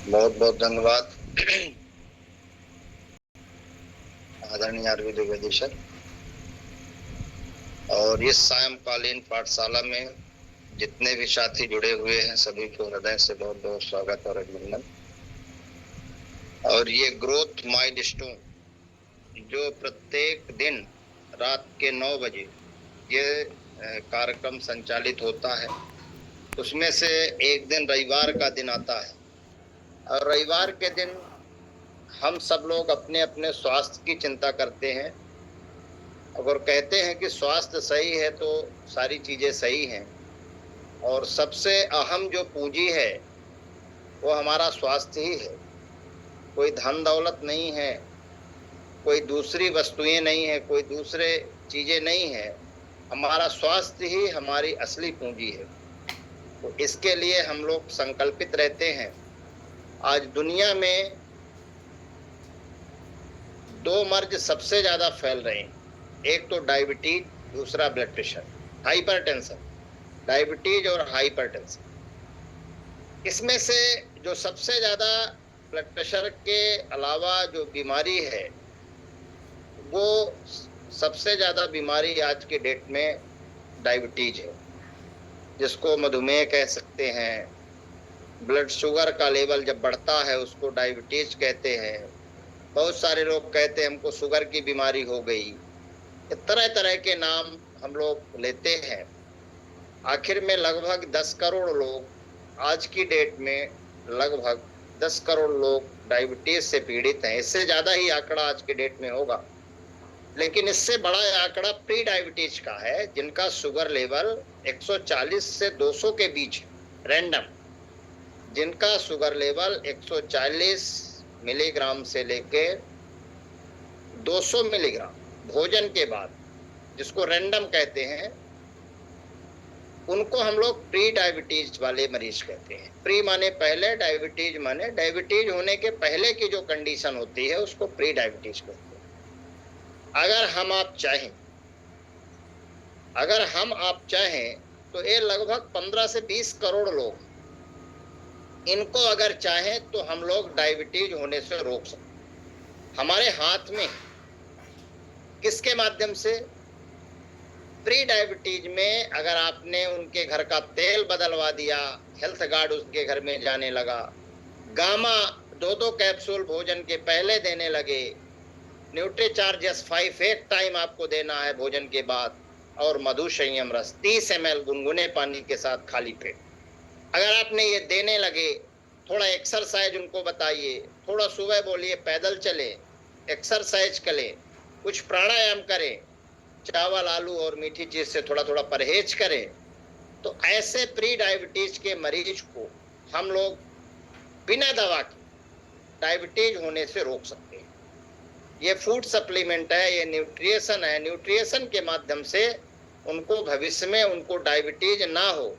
बहुत बहुत धन्यवाद आदरणीय आरवी द्विवेदी सर। और इस सायंकालीन पाठशाला में जितने भी साथी जुड़े हुए हैं सभी को हृदय से बहुत बहुत स्वागत और अभिनंदन। और ये ग्रोथ माइलस्टोन जो प्रत्येक दिन रात के 9 बजे ये कार्यक्रम संचालित होता है, उसमें से एक दिन रविवार का दिन आता है। और रविवार के दिन हम सब लोग अपने अपने स्वास्थ्य की चिंता करते हैं। अगर कहते हैं कि स्वास्थ्य सही है तो सारी चीजें सही हैं, और सबसे अहम जो पूंजी है वो हमारा स्वास्थ्य ही है। कोई धन दौलत नहीं है, कोई दूसरी वस्तुएं नहीं है, कोई दूसरे चीजें नहीं है। हमारा स्वास्थ्य ही हमारी असली पूंजी है। तो इसके लिए हम लोग संकल्पित रहते हैं। आज दुनिया में 2 मर्ज सबसे ज्यादा फैल रहे हैं, एक तो डायबिटीज, दूसरा ब्लड प्रेशर, हाइपरटेंशन। डायबिटीज और हाइपरटेंशन, इसमें से जो सबसे ज्यादा ब्लड प्रेशर के अलावा जो बीमारी है वो सबसे ज्यादा बीमारी आज के डेट में डायबिटीज है, जिसको मधुमेह कह सकते हैं। ब्लड शुगर का लेवल जब बढ़ता है उसको डायबिटीज कहते हैं। बहुत सारे लोग कहते हैं हमको शुगर की बीमारी हो गई। तरह तरह के नाम हम लोग लेते हैं। आखिर में लगभग 10 करोड़ लोग, आज की डेट में लगभग 10 करोड़ लोग डायबिटीज से पीड़ित हैं। इससे ज्यादा ही आंकड़ा आज के डेट में होगा, लेकिन इससे बड़ा आंकड़ा प्री डायबिटीज का है, जिनका शुगर लेवल 140 से 200 के बीच, रैंडम, जिनका शुगर लेवल 140 मिलीग्राम से लेके 200 मिलीग्राम भोजन के बाद, जिसको रैंडम कहते हैं, उनको हम लोग प्री डायबिटीज वाले मरीज कहते हैं। प्री माने पहले, डायबिटीज माने डायबिटीज होने के पहले की जो कंडीशन होती है उसको प्री डायबिटीज कहते हैं। अगर हम आप चाहें तो ये लगभग 15 से 20 करोड़ लोग, इनको अगर चाहें तो हम लोग डायबिटीज होने से रोक सकते। हमारे हाथ में, किसके माध्यम से? प्री डायबिटीज में अगर आपने उनके घर का तेल बदलवा दिया, हेल्थ गार्ड उसके घर में जाने लगा, गामा 2-2 कैप्सूल भोजन के पहले देने लगे, न्यूट्रीचार्ज S5 एक टाइम आपको देना है भोजन के बाद, और मधु संयम रस 30 ml गुनगुने पानी के साथ खाली पेट, अगर आपने ये देने लगे, थोड़ा एक्सरसाइज उनको बताइए, थोड़ा सुबह बोलिए पैदल चले, एक्सरसाइज करें, कुछ प्राणायाम करें, चावल आलू और मीठी चीज से थोड़ा थोड़ा परहेज करें, तो ऐसे प्री डायबिटीज के मरीज को हम लोग बिना दवा के डायबिटीज होने से रोक सकते हैं। ये फूड सप्लीमेंट है, ये न्यूट्रिशन है। न्यूट्रिशन के माध्यम से उनको भविष्य में उनको डायबिटीज ना हो,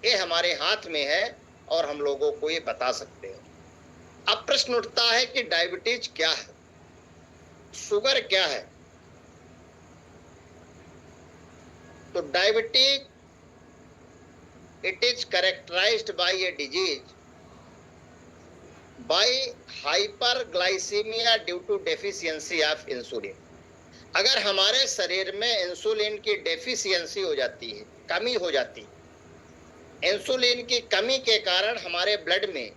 ये हमारे हाथ में है और हम लोगों को ये बता सकते हैं। अब प्रश्न उठता है कि डायबिटीज क्या है, शुगर क्या है? तो diabetes, it is characterised by a disease by hyperglycaemia due to deficiency of insulin. अगर हमारे शरीर में इंसुलिन की डेफिशिएंसी हो जाती है, कमी हो जाती है, इंसुलिन की कमी के कारण हमारे ब्लड में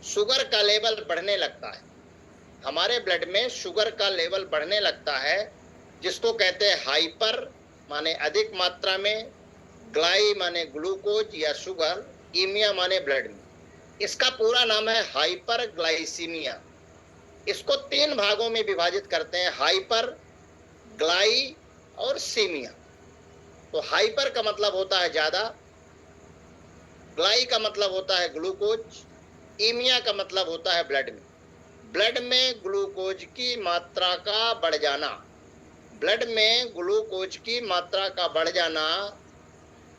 शुगर का लेवल बढ़ने लगता है। हमारे ब्लड में शुगर का लेवल बढ़ने लगता है, जिसको कहते हैं हाइपर माने अधिक मात्रा में, ग्लाई माने ग्लूकोज या शुगर, ईमिया माने ब्लड में। इसका पूरा नाम है हाइपरग्लाइसीमिया। इसको 3 भागों में विभाजित करते हैं, हाइपर, ग्लाई और सीमिया। तो हाइपर का मतलब होता है ज्यादा, ग्लाई का मतलब होता है ग्लूकोज, ईमिया का मतलब होता है ब्लड में। ब्लड में ग्लूकोज की मात्रा का बढ़ जाना, ब्लड में ग्लूकोज की मात्रा का बढ़ जाना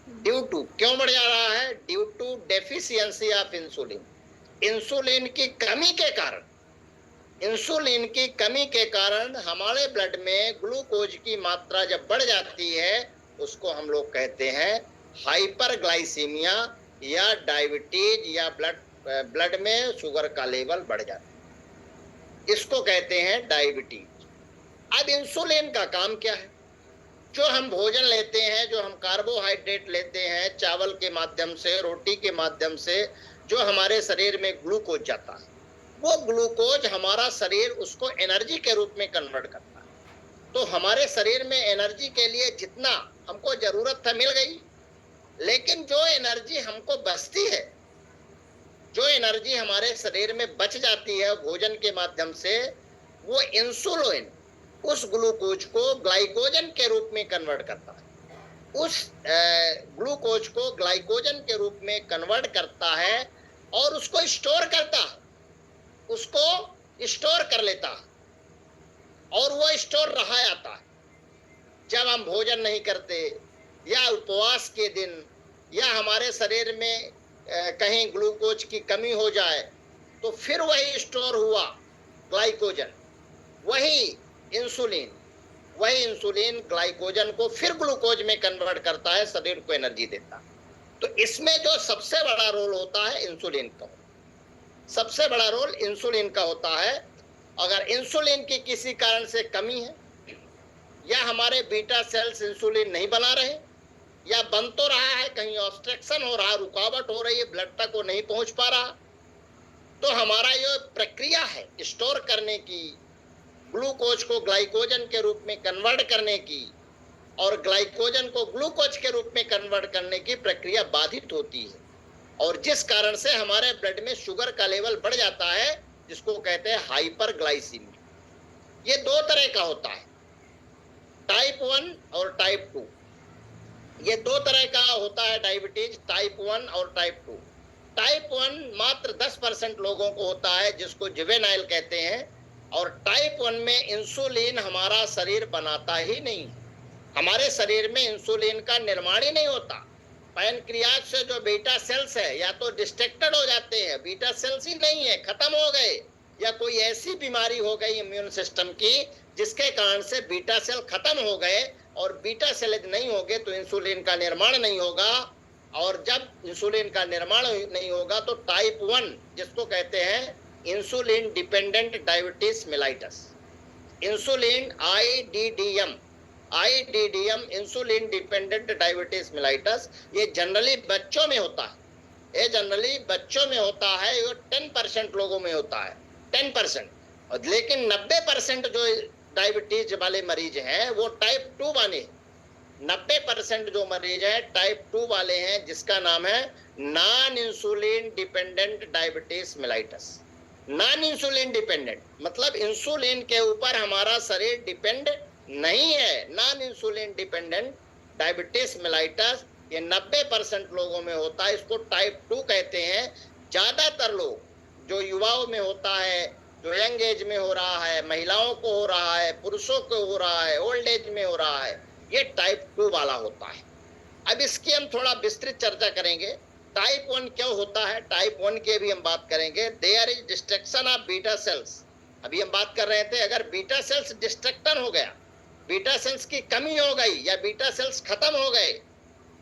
ड्यू टू, क्यों बढ़ जा रहा है? Due to deficiency of insulin. Insulin की कमी के कारण, इंसुलिन की कमी के कारण हमारे ब्लड में ग्लूकोज की मात्रा जब बढ़ जाती है, उसको हम लोग कहते हैं हाइपरग्लाइसीमिया या डायबिटीज या ब्लड ब्लड में शुगर का लेवल बढ़ जाता है। इसको कहते हैं डायबिटीज। अब इंसुलिन का काम क्या है? जो हम भोजन लेते हैं, जो हम कार्बोहाइड्रेट लेते हैं चावल के माध्यम से, रोटी के माध्यम से, जो हमारे शरीर में ग्लूकोज जाता है, वो ग्लूकोज हमारा शरीर उसको एनर्जी के रूप में कन्वर्ट करता है। तो हमारे शरीर में एनर्जी के लिए जितना हमको जरूरत था मिल गई, लेकिन जो एनर्जी हमको बचती है, जो एनर्जी हमारे शरीर में बच जाती है भोजन के माध्यम से, वो इंसुलिन उस ग्लूकोज को ग्लाइकोजन के रूप में कन्वर्ट करता है। उस ग्लूकोज को ग्लाइकोजन के रूप में कन्वर्ट करता है और उसको स्टोर करता है, उसको स्टोर कर लेता है और वो स्टोर रहा जाता है। जब हम भोजन नहीं करते या उपवास के दिन या हमारे शरीर में कहीं ग्लूकोज की कमी हो जाए, तो फिर वही स्टोर हुआ ग्लाइकोजन, वही इंसुलिन ग्लाइकोजन को फिर ग्लूकोज में कन्वर्ट करता है, शरीर को एनर्जी देता है। तो इसमें जो सबसे बड़ा रोल होता है इंसुलिन का, सबसे बड़ा रोल इंसुलिन का होता है। अगर इंसुलिन की किसी कारण से कमी है या हमारे बीटा सेल्स इंसुलिन नहीं बना रहे या बन तो रहा है, कहीं ऑब्स्ट्रक्शन हो रहा, रुकावट हो रही है, ब्लड तक वो नहीं पहुंच पा रहा, तो हमारा ये प्रक्रिया है स्टोर करने की, ग्लूकोज को ग्लाइकोजन के रूप में कन्वर्ट करने की और ग्लाइकोजन को ग्लूकोज के रूप में कन्वर्ट करने की प्रक्रिया बाधित होती है, और जिस कारण से हमारे ब्लड में शुगर का लेवल बढ़ जाता है, जिसको कहते हैं हाइपरग्लाइसीमिया। ये दो तरह का होता है, टाइप 1 और टाइप 2। ये दो तरह का होता है डायबिटीज, टाइप 1 और टाइप 2। टाइप 1 मात्र 10% लोगों को होता है, जिसको जुवेनाइल कहते हैं, और टाइप 1 में इंसुलिन हमारा शरीर बनाता ही नहीं, हमारे शरीर में इंसुलिन का निर्माण ही नहीं होता। पैनक्रियाज से जो बीटा सेल्स है या तो डिस्ट्रैक्टेड हो जाते हैं, बीटा सेल्स ही नहीं है, खत्म हो गए, या कोई ऐसी बीमारी हो गई इम्यून सिस्टम की जिसके कारण से बीटा सेल खत्म हो गए, और बीटा सेल यदि नहीं होंगे तो इंसुलिन का निर्माण नहीं होगा, और जब इंसुलिन का निर्माण नहीं होगा तो टाइप 1, जिसको कहते हैं insulin dependent diabetes mellitus, insulin IDDM insulin dependent diabetes mellitus, ये जनरली बच्चों में होता है। ये जनरली बच्चों में होता है, ये 10% लोगों में होता है, 10%। और लेकिन 90% जो डायबिटीज वाले मरीज हैं वो टाइप 2 वाले, 90% जो मरीज हैं टाइप 2 वाले हैं, जिसका नाम है non insulin dependent diabetes mellitus. Non insulin dependent मतलब इंसुलिन के ऊपर हमारा शरीर डिपेंड नहीं है। Non insulin dependent diabetes mellitus ये 90% लोगों में होता है, इसको टाइप 2 कहते हैं। ज्यादातर लोग जो युवाओं में होता है, जो यंग एज में हो रहा है, महिलाओं को हो रहा है, पुरुषों को हो रहा है, ओल्ड एज में हो रहा है, ये टाइप 2 वाला होता है। अब इसकी हम थोड़ा विस्तृत चर्चा करेंगे। टाइप 1 क्यों होता है, टाइप 1 की भी हम बात करेंगे। There is destruction of beta cells. अभी हम बात कर रहे थे, अगर बीटा सेल्स डिस्ट्रक्शन हो गया, बीटा सेल्स की कमी हो गई या बीटा सेल्स खत्म हो गए,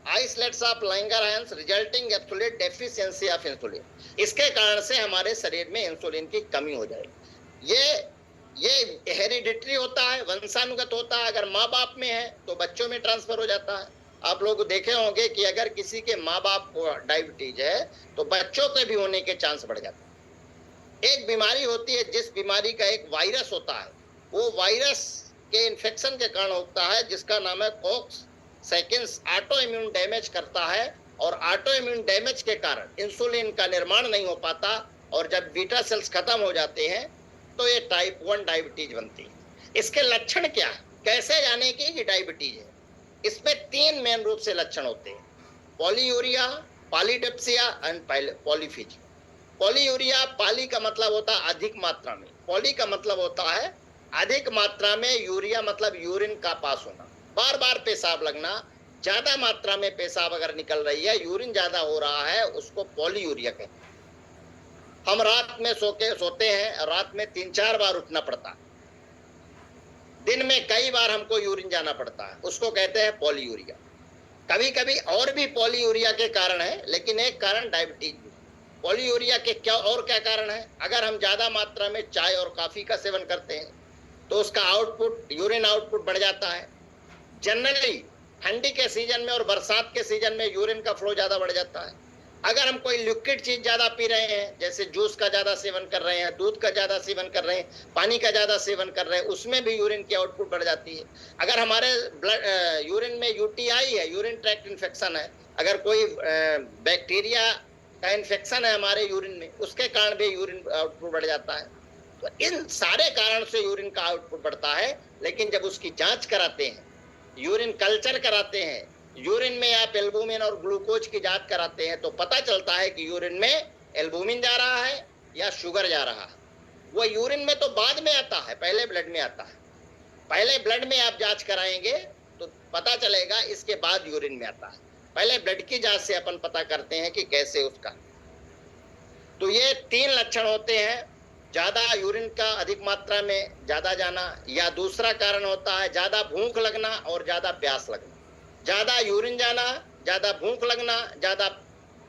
isolates of Langerhans resulting absolute deficiency of insulin, इसके कारण से हमारे शरीर में इंसुलिन की कमी हो जाएगी। ये हेरिडिटरी होता है, वंशानुगत होता है। अगर माँ बाप में है तो बच्चों में ट्रांसफर हो जाता है। आप लोग देखे होंगे कि अगर किसी के माँ बाप को डायबिटीज है तो बच्चों के भी होने के चांस बढ़ जाते हैं। एक बीमारी होती है, जिस बीमारी का एक वायरस होता है, वो वायरस के इन्फेक्शन के कारण होता है, जिसका नाम है Coxsackie. Autoimmune damage करता है, और ऑटो इम्यून डैमेज के कारण इंसुलिन का निर्माण नहीं हो पाता, और जब बीटा सेल्स खत्म हो जाते हैं तो ये टाइप 1 डायबिटीज बनती है। इसके लक्षण क्या है, कैसे जाने की डायबिटीज है? इसमें 3 मेन रूप से लक्षण होते हैं, polyuria, polydipsia and polyphagia. Polyuria, poly का मतलब होता है अधिक मात्रा में, पॉली का मतलब होता है अधिक मात्रा में, यूरिया मतलब यूरिन का पास होना, बार बार पेशाब लगना, ज्यादा मात्रा में पेशाब अगर निकल रही है, यूरिन ज्यादा हो रहा है, उसको पॉलीयूरिया कहते हैं। हम रात में सोते हैं, रात में 3-4 बार उठना पड़ता है, दिन में कई बार हमको यूरिन जाना पड़ता है, उसको कहते हैं पॉलीयूरिया। कभी कभी और भी पॉलीयूरिया के कारण है, लेकिन एक कारण डायबिटीज भी। पॉलीयूरिया के क्या और क्या कारण है? अगर हम ज्यादा मात्रा में चाय और कॉफी का सेवन करते हैं तो उसका आउटपुट, यूरिन आउटपुट बढ़ जाता है। जनरली ठंडी के सीजन में और बरसात के सीजन में यूरिन का फ्लो ज्यादा बढ़ जाता है। अगर हम कोई लिक्विड चीज ज्यादा पी रहे हैं, जैसे जूस का ज्यादा सेवन कर रहे हैं, दूध का ज्यादा सेवन कर रहे हैं, पानी का ज्यादा सेवन कर रहे हैं, उसमें भी यूरिन की आउटपुट बढ़ जाती है। अगर हमारे ब्लड यूरिन में यूटीआई है, यूरिन ट्रैक्ट इन्फेक्शन है, अगर कोई बैक्टीरिया का इन्फेक्शन है हमारे यूरिन में, उसके कारण भी यूरिन आउटपुट बढ़ जाता है। तो इन सारे कारण से यूरिन का आउटपुट बढ़ता है। लेकिन जब उसकी जांच कराते हैं, यूरिन कल्चर कराते हैं, यूरिन में आप एल्बुमिन और ग्लूकोज की जांच कराते हैं, तो पता चलता है कि यूरिन में एल्बुमिन जा रहा है या शुगर जा रहा है। वो यूरिन में तो बाद में आता है, पहले ब्लड में आता है। पहले ब्लड में आप जांच कराएंगे तो पता चलेगा, इसके बाद यूरिन में आता है। पहले ब्लड की जांच से अपन पता करते हैं कि कैसे उसका। तो ये 3 लक्षण होते हैं, ज्यादा यूरिन का अधिक मात्रा में ज्यादा जाना, या दूसरा कारण होता है ज्यादा भूख लगना और ज्यादा प्यास लगना। ज्यादा यूरिन जाना, ज्यादा भूख लगना, ज्यादा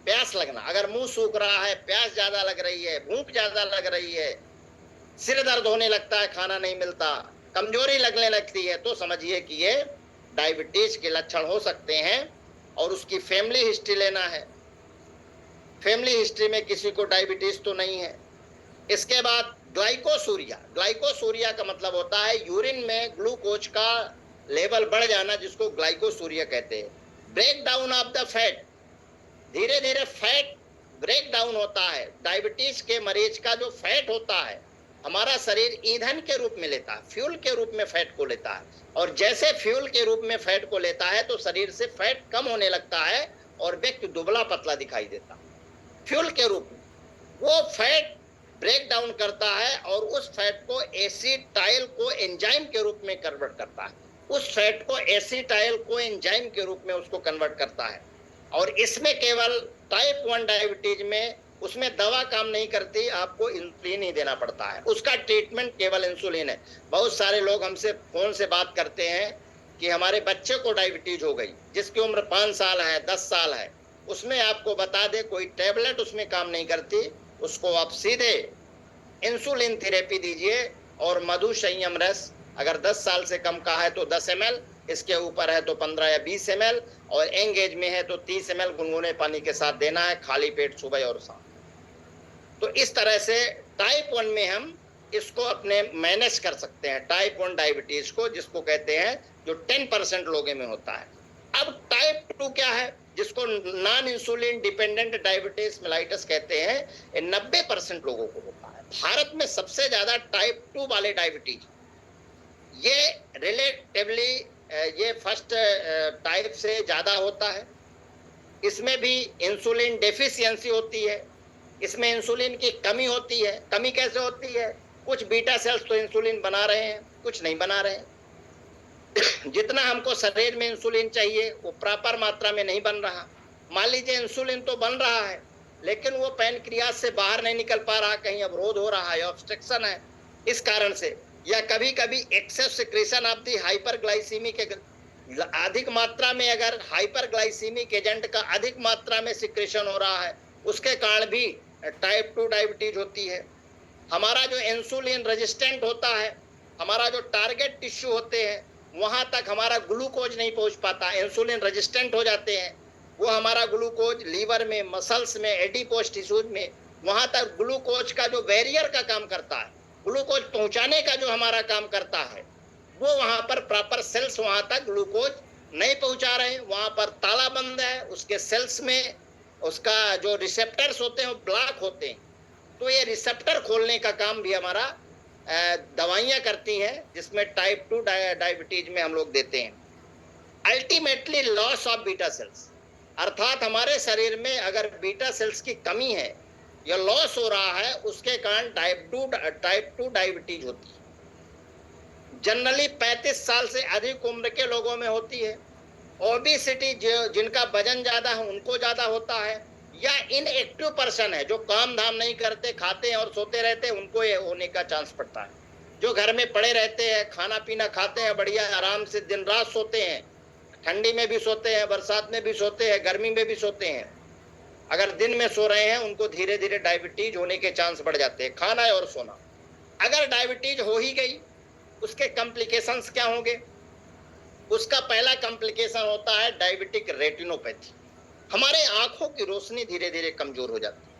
प्यास लगना। अगर मुंह सूख रहा है, प्यास ज्यादा लग रही है, भूख ज्यादा लग रही है, सिर दर्द होने लगता है, खाना नहीं मिलता, कमजोरी लगने लगती है, तो समझिए कि ये डायबिटीज के लक्षण हो सकते हैं। और उसकी फैमिली हिस्ट्री लेना है। फैमिली हिस्ट्री में किसी को डायबिटीज तो नहीं है। इसके बाद ग्लाइकोसूरिया। ग्लाइकोसूरिया का मतलब होता है यूरिन में ग्लूकोज का लेवल बढ़ जाना, जिसको ग्लाइकोसूरिया कहते हैं। Break down of the fat, धीरे धीरे फैट ब्रेक डाउन होता है। डायबिटीज के मरीज का जो फैट होता है, हमारा शरीर ईंधन के रूप में लेता है, फ्यूल के रूप में फैट को लेता है, और जैसे फ्यूल के रूप में फैट को लेता है तो शरीर से फैट कम होने लगता है और व्यक्ति दुबला पतला दिखाई देता है। फ्यूल के रूप में वो फैट ब्रेक डाउन करता है और उस फैट को एसिटाइल को एंजाइम के रूप में कन्वर्ट करता है। उस फैट को एसिटाइल को एंजाइम के रूप में उसको कन्वर्ट करता है। और इसमें केवल टाइप 1 डायबिटीज में उसमें दवा काम नहीं करती, आपको इंसुलिन ही देना पड़ता है। उसका ट्रीटमेंट केवल इंसुलिन है। बहुत सारे लोग हमसे फोन से बात करते हैं कि हमारे बच्चे को डायबिटीज हो गई, जिसकी उम्र 5 साल है, 10 साल है, उसमें आपको बता दे कोई टैबलेट उसमें काम नहीं करती, उसको आप सीधे इंसुलिन थेरेपी दीजिए। और मधु संयम रस अगर 10 साल से कम का है तो 10 ml, इसके ऊपर है तो 15 या 20 ml, और यंग एज में है तो 30 ml गुनगुने पानी के साथ देना है, खाली पेट सुबह और शाम। तो इस तरह से टाइप 1 में हम इसको अपने मैनेज कर सकते हैं, टाइप 1 डायबिटीज को, जिसको कहते हैं जो 10% लोगों में होता है। अब टाइप 2 क्या है, जिसको non insulin dependent diabetes mellitus कहते हैं, ये 90% लोगों को होता है। भारत में सबसे ज्यादा टाइप 2 वाले डायबिटीज, ये रिलेटिवली ये फर्स्ट टाइप से ज्यादा होता है। इसमें भी इंसुलिन डेफिशिएंसी होती है, इसमें इंसुलिन की कमी होती है। कमी कैसे होती है? कुछ बीटा सेल्स तो इंसुलिन बना रहे हैं, कुछ नहीं बना रहे हैं। जितना हमको शरीर में इंसुलिन चाहिए वो प्रॉपर मात्रा में नहीं बन रहा। मान लीजिए इंसुलिन तो बन रहा है, लेकिन वो पैनक्रियाज से बाहर नहीं निकल पा रहा, कहीं अवरोध हो रहा है, ऑब्स्ट्रक्शन है, इस कारण से। या कभी कभी excess secretion of the hyperglycaemic, अधिक मात्रा में अगर हाइपरग्लाइसीमिक एजेंट का अधिक मात्रा में सिक्रेशन हो रहा है, उसके कारण भी टाइप 2 डायबिटीज होती है। हमारा जो इंसुलिन रेजिस्टेंट होता है, हमारा जो टारगेट टिश्यू होते हैं, वहां तक हमारा ग्लूकोज नहीं पहुंच पाता, इंसुलिन रेजिस्टेंट हो जाते हैं। वो हमारा ग्लूकोज लीवर में, मसल्स में, एडिपोज टिश्यूज में, वहां तक ग्लूकोज का जो बैरियर का काम करता है, ग्लूकोज पहुंचाने का जो हमारा काम करता है, वो वहां पर प्रॉपर सेल्स वहां तक ग्लूकोज नहीं पहुंचा रहे, वहां पर ताला बंद है, उसके सेल्स में उसका जो रिसेप्टर्स होते हैं वो ब्लॉक होते हैं। तो ये रिसेप्टर खोलने का काम भी हमारा दवाइयां करती हैं, जिसमें टाइप 2 डायबिटीज में हम लोग देते हैं। Ultimately loss of beta sales, अर्थात हमारे शरीर में अगर बीटा सेल्स की कमी है या लॉस हो रहा है, उसके कारण टाइप 2 डायबिटीज होती है। जनरली 35 साल से अधिक उम्र के लोगों में होती है। ओबेसिटी, जिनका वजन ज्यादा है उनको ज्यादा होता है, या इनएक्टिव पर्सन है जो काम धाम नहीं करते, खाते हैं और सोते रहते हैं, उनको ये होने का चांस पड़ता है। जो घर में पड़े रहते हैं, खाना पीना खाते हैं, बढ़िया आराम से दिन रात सोते हैं, ठंडी में भी सोते हैं, बरसात में भी सोते हैं, गर्मी में भी सोते हैं, अगर दिन में सो रहे हैं उनको धीरे धीरे डायबिटीज होने के चांस बढ़ जाते हैं। खाना है और सोना। अगर डायबिटीज हो ही गई, उसके कॉम्प्लिकेशंस क्या होंगे? उसका पहला कॉम्प्लिकेशन होता है डायबिटिक रेटिनोपैथी। हमारे आंखों की रोशनी धीरे धीरे कमजोर हो जाती है,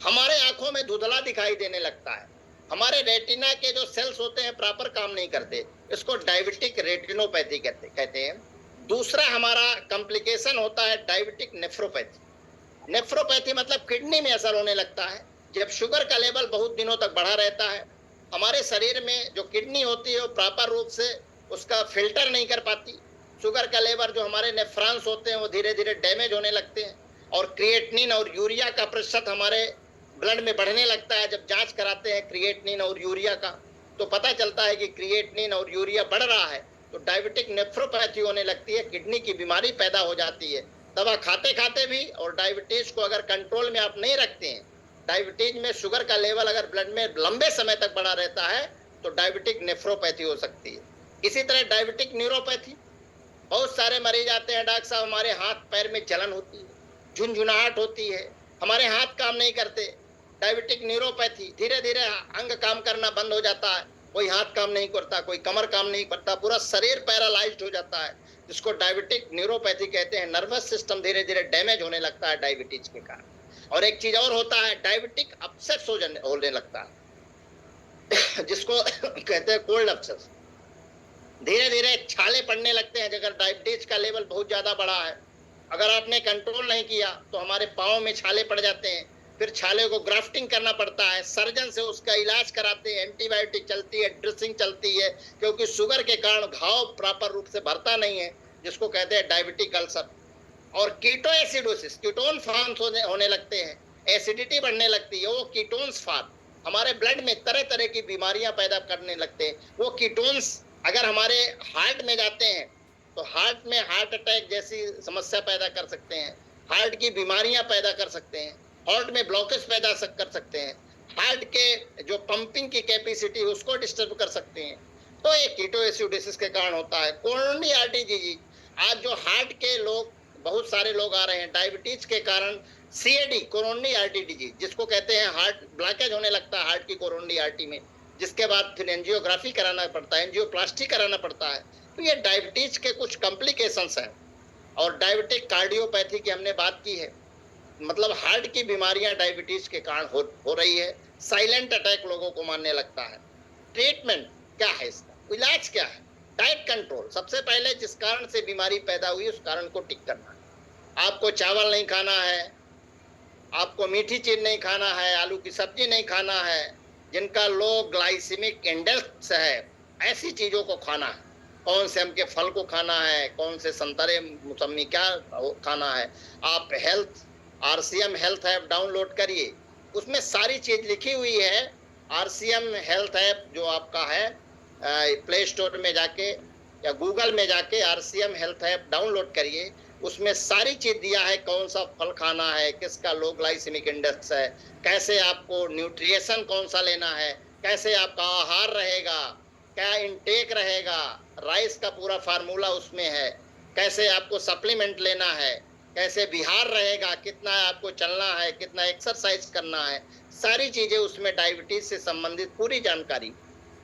हमारे आंखों में धुंधला दिखाई देने लगता है, हमारे रेटिना के जो सेल्स होते हैं प्रॉपर काम नहीं करते। इसको डायबिटिक रेटिनोपैथी कहते हैं। दूसरा हमारा कॉम्प्लिकेशन होता है डायबिटिक नेफ्रोपैथी। नेफ्रोपैथी मतलब किडनी में असर होने लगता है। जब शुगर का लेवल बहुत दिनों तक बढ़ा रहता है, हमारे शरीर में जो किडनी होती है वो प्रॉपर रूप से उसका फिल्टर नहीं कर पाती। शुगर का लेवल जो हमारे नेफ्रॉन्स होते हैं वो धीरे धीरे डैमेज होने लगते हैं, और क्रिएटिनिन और यूरिया का प्रतिशत हमारे ब्लड में बढ़ने लगता है। जब जांच कराते हैं क्रिएटिनिन और यूरिया का, तो पता चलता है कि क्रिएटिनिन और यूरिया बढ़ रहा है, तो डायबिटिक नेफ्रोपैथी होने लगती है, किडनी की बीमारी पैदा हो जाती है। दवा खाते खाते भी, और डायबिटीज को अगर कंट्रोल में आप नहीं रखते हैं, डायबिटीज में शुगर का लेवल अगर ब्लड में लंबे समय तक बढ़ा रहता है, तो डायबिटिक नेफ्रोपैथी हो सकती है। इसी तरह डायबिटिक न्यूरोपैथी, बहुत सारे मरीज आते हैं, डॉक्टर साहब हमारे हाथ पैर में जलन होती है, झुनझुनाहट होती है, हमारे हाथ काम नहीं करते। डायबिटिक न्यूरोपैथी, धीरे धीरे अंग काम करना बंद हो जाता है, कोई हाथ काम नहीं करता, कोई कमर काम नहीं करता, पूरा शरीर पैरालाइज्ड हो जाता है, जिसको डायबिटिक न्यूरोपैथी कहते हैं। नर्वस सिस्टम धीरे धीरे डैमेज होने लगता है डायबिटीज के कारण। और एक चीज और होता है, डायबिटिक अपसेट्स होने लगता है जिसको कहते हैं कोल्ड अपसेट्स। धीरे धीरे छाले पड़ने लगते हैं। अगर डायबिटीज का लेवल बहुत ज्यादा बढ़ा है, अगर आपने कंट्रोल नहीं किया, तो हमारे पाँव में छाले पड़ जाते हैं। फिर छाले को ग्राफ्टिंग करना पड़ता है, सर्जन से उसका इलाज कराते हैं, एंटीबायोटिक चलती है, ड्रेसिंग चलती है, क्योंकि शुगर के कारण घाव प्रॉपर रूप से भरता नहीं है, जिसको कहते हैं डायबिटिक अल्सर। और कीटो एसिडोसिस, कीटोन फॉर्म्स होने लगते हैं, एसिडिटी बढ़ने लगती है। वो कीटोन्स फॉर्म हमारे ब्लड में तरह तरह की बीमारियां पैदा करने लगते हैं। वो कीटोन्स अगर हमारे हार्ट में जाते हैं, तो हार्ट में हार्ट अटैक जैसी समस्या पैदा कर सकते हैं, हार्ट की बीमारियां पैदा कर सकते हैं, हार्ट में ब्लॉकेज पैदा कर सकते हैं, हार्ट के जो पंपिंग की कैपेसिटी उसको डिस्टर्ब कर सकते हैं। तो ये कीटोएसिडोसिस के कारण होता है। कोरोनरी आर्टरी डिजीज, आज जो हार्ट के लोग, बहुत सारे लोग आ रहे हैं डायबिटीज के कारण, सीएडी कोरोनरी आर्टरी डिजीज, जिसको कहते हैं हार्ट ब्लॉकेज होने लगता है हार्ट की कोरोनरी आर्टरी में, जिसके बाद फिर एंजियोग्राफी कराना पड़ता है, एंजियोप्लास्टी कराना पड़ता है। तो ये डायबिटीज के कुछ कॉम्प्लिकेशंस हैं। और डायबिटिक कार्डियोपैथी की हमने बात की है, मतलब हार्ट की बीमारियां डायबिटीज के कारण हो रही है। साइलेंट अटैक लोगों को मारने लगता है। ट्रीटमेंट क्या है, इसका इलाज क्या है? Diet control. सबसे पहले जिस कारण से बीमारी पैदा हुई उस कारण को ठीक करना है। आपको चावल नहीं खाना है, आपको मीठी चीज नहीं खाना है, आलू की सब्जी नहीं खाना है, जिनका लो ग्लाइसेमिक इंडेक्स है, ऐसी चीजों को खाना है। कौन से आम के फल को खाना है, कौन से संतरे मौसमी क्या खाना है। आप health RCM health app download करिए, उसमें सारी चीज लिखी हुई है। आरसीएम हेल्थ ऐप जो आपका है, प्ले स्टोर में जाके या गूगल में जाके आरसीएम हेल्थ ऐप डाउनलोड करिए। उसमें सारी चीज दिया है, कौन सा फल खाना है, किसका लो ग्लाइसेमिक इंडेक्स है, कैसे आपको न्यूट्रिशन कौन सा लेना है, कैसे आपका आहार रहेगा, क्या इंटेक रहेगा, राइस का पूरा फार्मूला उसमें है, कैसे आपको सप्लीमेंट लेना है, कैसे बिहार रहेगा, कितना आपको चलना है, कितना एक्सरसाइज करना है, सारी चीजें उसमें डायबिटीज से संबंधित पूरी जानकारी।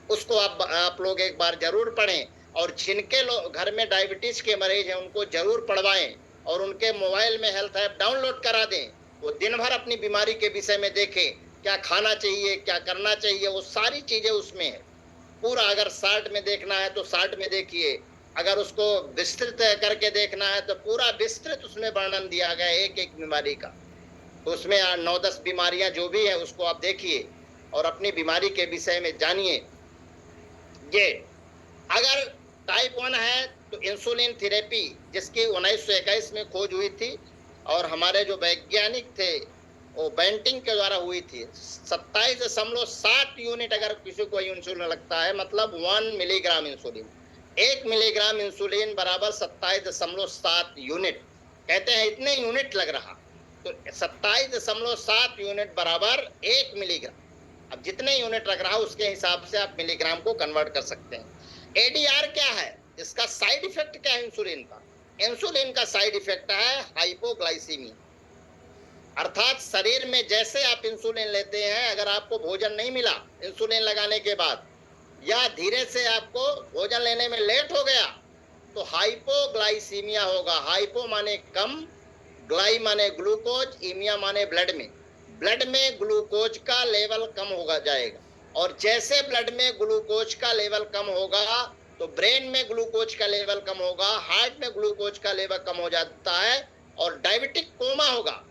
उसको आप लोग एक बार जरूर पढ़ें, और जिनके लोग घर में डायबिटीज के मरीज हैं उनको जरूर पढ़वाएं, और उनके मोबाइल में हेल्थ ऐप डाउनलोड करा दें। वो दिन भर अपनी बीमारी के विषय में देखें, क्या खाना चाहिए, क्या करना चाहिए, वो सारी चीजें उसमें है पूरा। अगर शार्ट में देखना है तो शार्ट में देखिए, अगर उसको विस्तृत करके देखना है तो पूरा विस्तृत उसमें वर्णन दिया गया है एक एक बीमारी का। तो उसमें 9-10 बीमारियां जो भी है उसको आप देखिए और अपनी बीमारी के विषय में जानिए। ये अगर टाइप 1 है तो इंसुलिन थेरेपी, जिसकी 1921 में खोज हुई थी, और हमारे जो वैज्ञानिक थे वो बेंटिंग के द्वारा हुई थी। 27.7 यूनिट अगर किसी को इंसुलिन लगता है, मतलब 1 मिलीग्राम इंसुलिन, 1 मिलीग्राम इंसुलिन बराबर 27.7 यूनिट। कहते हैं इतने यूनिट लग रहा, तो 27.7 यूनिट बराबर 1 मिलीग्राम। अब जितने यूनिट लग रहा उसके हिसाब से आप मिलीग्राम को कन्वर्ट कर सकते हैं। एडीआर क्या है, इसका साइड इफेक्ट क्या है इंसुलिन का? इंसुलिन का साइड इफेक्ट है हाइपोग्लाइसीमिया। अर्थात शरीर में जैसे आप इंसुलिन लेते हैं, अगर आपको भोजन नहीं मिला इंसुलिन लगाने के बाद, या धीरे से आपको भोजन लेने में लेट हो गया, तो हाइपोग्लाइसीमिया होगा। हाइपो माने कम, ग्लाई माने ग्लूकोज, इमिया माने ब्लड में ग्लूकोज का लेवल कम होगा जाएगा। और जैसे ब्लड में ग्लूकोज का लेवल कम होगा तो ब्रेन में ग्लूकोज का लेवल कम होगा, हार्ट में ग्लूकोज का लेवल कम हो जाता है और डायबिटिक कोमा होगा।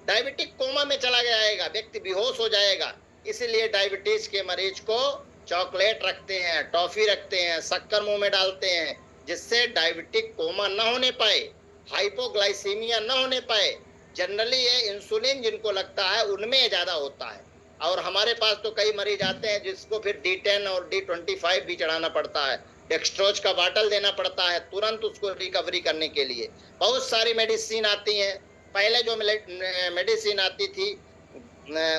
डायबिटिक कोमा में चला जाएगा, व्यक्ति बेहोश हो जाएगा। इसीलिए डायबिटीज के मरीज को चॉकलेट रखते हैं, टॉफी रखते हैं, शक्कर मुंह में डालते हैं, जिससे डायबिटिक कोमा न होने पाए, हाइपोग्लाइसीमिया न होने पाए। जनरली ये इंसुलिन जिनको लगता है उनमें ज्यादा होता है। और हमारे पास तो कई मरीज आते हैं जिसको फिर D10 और D25 भी चढ़ाना पड़ता है, डेक्स्ट्रोज का बाटल देना पड़ता है तुरंत उसको रिकवरी करने के लिए। बहुत सारी मेडिसिन आती हैं। पहले जो मेडिसिन आती थी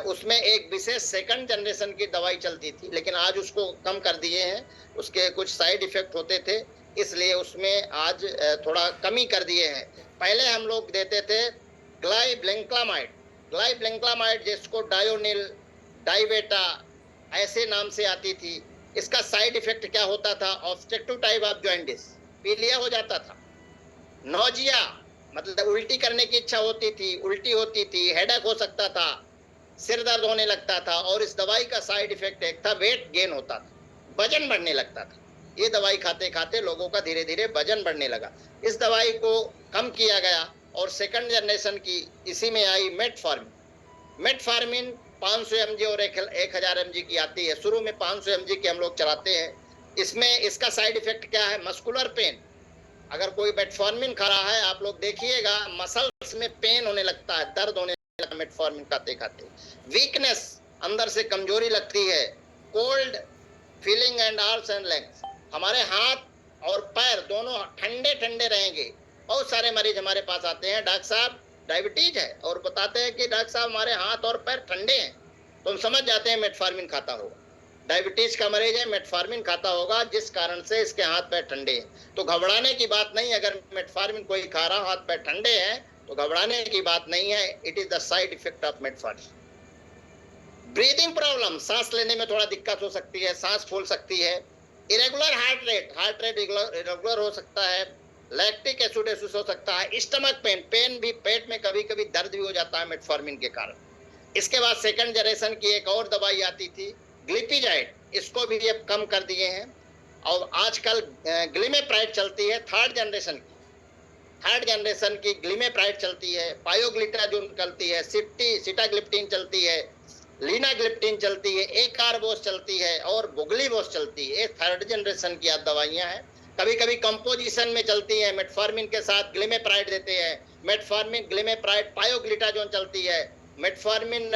उसमें एक विशेष सेकंड जनरेशन की दवाई चलती थी, लेकिन आज उसको कम कर दिए हैं, उसके कुछ साइड इफेक्ट होते थे, इसलिए उसमें आज थोड़ा कमी कर दिए हैं। पहले हम लोग देते थे ग्लाइब्लेंक्लामाइड, जिसको डायोनिल, डाइवेटा ऐसे नाम से आती थी। इसका साइड इफेक्ट क्या होता था? ऑब्स्ट्रक्टिव टाइप ऑफ जॉइंटिस, पीलिया हो जाता था, नोजिया मतलब उल्टी करने की इच्छा होती थी, उल्टी होती थी, हेडेक हो सकता था, सिर दर्द होने लगता था। और इस दवाई का साइड इफेक्ट एक था, वेट गेन होता था, वजन बढ़ने लगता था। ये दवाई खाते खाते लोगों का धीरे धीरे वजन बढ़ने लगा। इस दवाई को कम किया गया और सेकंड जनरेशन की इसी में आई मेटफॉर्मिन 500 mg और 1000 mg की आती है। शुरू में 500 mg की हम लोग चलाते हैं। इसमें इसका साइड इफेक्ट क्या है? Muscular pain. अगर कोई मेटफॉर्मिन खा रहा है, आप लोग देखिएगा मसल्स में पेन होने लगता है, दर्द होने लगता है मेटफॉर्मिन खाते खाते। वीकनेस, अंदर से कमजोरी लगती है। Cold feeling and arms and legs, हमारे हाथ और पैर दोनों ठंडे ठंडे रहेंगे। बहुत सारे मरीज हमारे पास आते हैं, डॉक्टर साहब डायबिटीज है, और बताते हैं कि डॉक्टर साहब हमारे हाथ और पैर ठंडे हैं, तो हम समझ जाते हैं मेटफॉर्मिन खाता होगा। डायबिटीज का मरीज है, मेटफॉर्मिन खाता होगा, जिस कारण से इसके हाथ पैर ठंडे हैं। तो घबराने की बात नहीं, अगर मेटफॉर्मिन कोई खा रहा, हाथ पैर ठंडे हैं, तो घबराने की बात नहीं है। It is the side effect of metformin. Breathing problem, सांस लेने में थोड़ा दिक्कत हो सकती है, सांस फूल सकती है। इरेगुलर हार्ट रेट इरेगुलर हो सकता है। लैक्टिक एसिडोसिस हो सकता है। स्टमक पेन भी, पेट में कभी कभी दर्द भी हो जाता है मेटफॉर्मिन के कारण। इसके बाद सेकंड जनरेशन की एक और दवाई आती थी ग्लिपिजाइड, इसको भी अब कम कर दिए हैं। और आजकल ग्लिमेप्राइड चलती है, थर्ड जनरेशन की ग्लिमेप्राइड चलती है, पायोग्लिटाजोन चलती है, सिटाग्लिप्टिन चलती है, लीनाग्लिप्टिन चलती है, एकार्बोस चलती है और बुगलीबोस चलती है। ये थर्ड जनरेशन की दवाइयां हैं। कभी कभी कंपोजिशन में चलती है, मेटफॉर्मिन के साथ ग्लिमेप्राइड देते हैं, मेटफॉर्मिन ग्लिमेप्राइड पायोग्लिटाजोन चलती है, मेटफॉर्मिन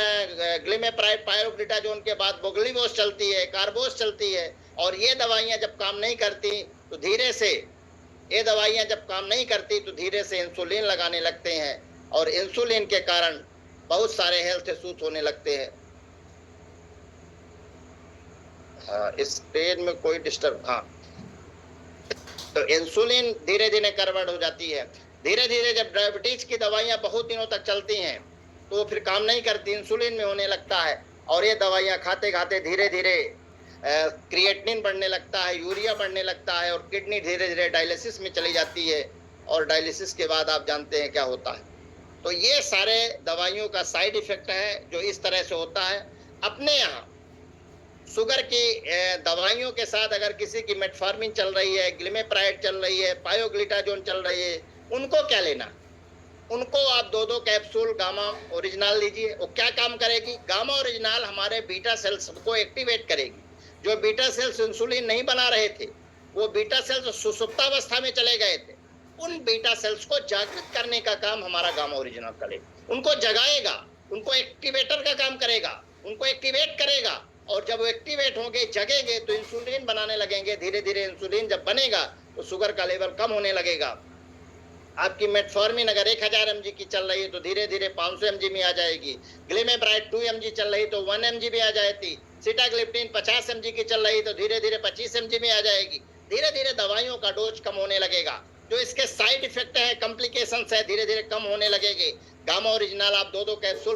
ग्लिमेप्राइड पायोग्लिटाजोन के बाद बुगलीबोस चलती है, कार्बोस चलती है। और ये दवाइयां जब काम नहीं करती तो धीरे से इंसुलिन लगाने लगते हैं, और इंसुलिन के कारण बहुत सारे हेल्थ इश्यूज होने लगते हैं। हाँ, इस पेज में कोई डिस्टर्ब, हाँ, तो इंसुलिन धीरे धीरे करवट हो जाती है। धीरे धीरे जब डायबिटीज की दवाइयां बहुत दिनों तक चलती हैं तो फिर काम नहीं करती, इंसुलिन में होने लगता है। और ये दवाइयां खाते खाते धीरे धीरे क्रिएटिनिन बढ़ने लगता है, यूरिया बढ़ने लगता है, और किडनी धीरे धीरे डायलिसिस में चली जाती है। और डायलिसिस के बाद आप जानते हैं क्या होता है। तो ये सारे दवाइयों का साइड इफेक्ट है जो इस तरह से होता है। अपने यहाँ शुगर की दवाइयों के साथ अगर किसी की मेटफॉर्मिन चल रही है, ग्लिमेप्राइड चल रही है, पायोग्लिटाजोन चल रही है, उनको क्या लेना? उनको आप 2-2 कैप्सूल गामा ओरिजिनल लीजिए। वो क्या काम करेगी? गामा ओरिजिनल हमारे बीटा सेल्स को एक्टिवेट करेगी। जो बीटा सेल्स इंसुलिन नहीं बना रहे थे, वो बीटा सेल्स सुसुप्तावस्था में चले गए थे, उन बीटा सेल्स को जागृत करने का काम हमारा गामा ओरिजिनल करेगा। उनको जगाएगा, उनको एक्टिवेटर का काम करेगा, उनको एक्टिवेट करेगा। और जब वो एक्टिवेट होंगे, जगेंगे, तो इंसुलिन बनाने लगेंगे। धीरे धीरे इंसुलिन जब बनेगा तो शुगर का लेवल कम होने लगेगा। आपकी मेटफॉर्मिन अगर 1000 mg की चल रही है तो धीरे धीरे 500 mg में आ जाएगी। ग्लिमेब्राइड 2 mg चल रही तो 1 mg में आ जाएगी। सिटाग्लिप्टिन 50 mg की चल रही तो धीरे धीरे 25 mg में आ जाएगी। धीरे धीरे दवाइयों का डोज कम होने लगेगा। जो इसके साइड इफेक्ट है, कॉम्प्लिकेशंस है, धीरे धीरे कम होने लगेंगे। गामा ओरिजिनल आप 2-2 कैप्सूल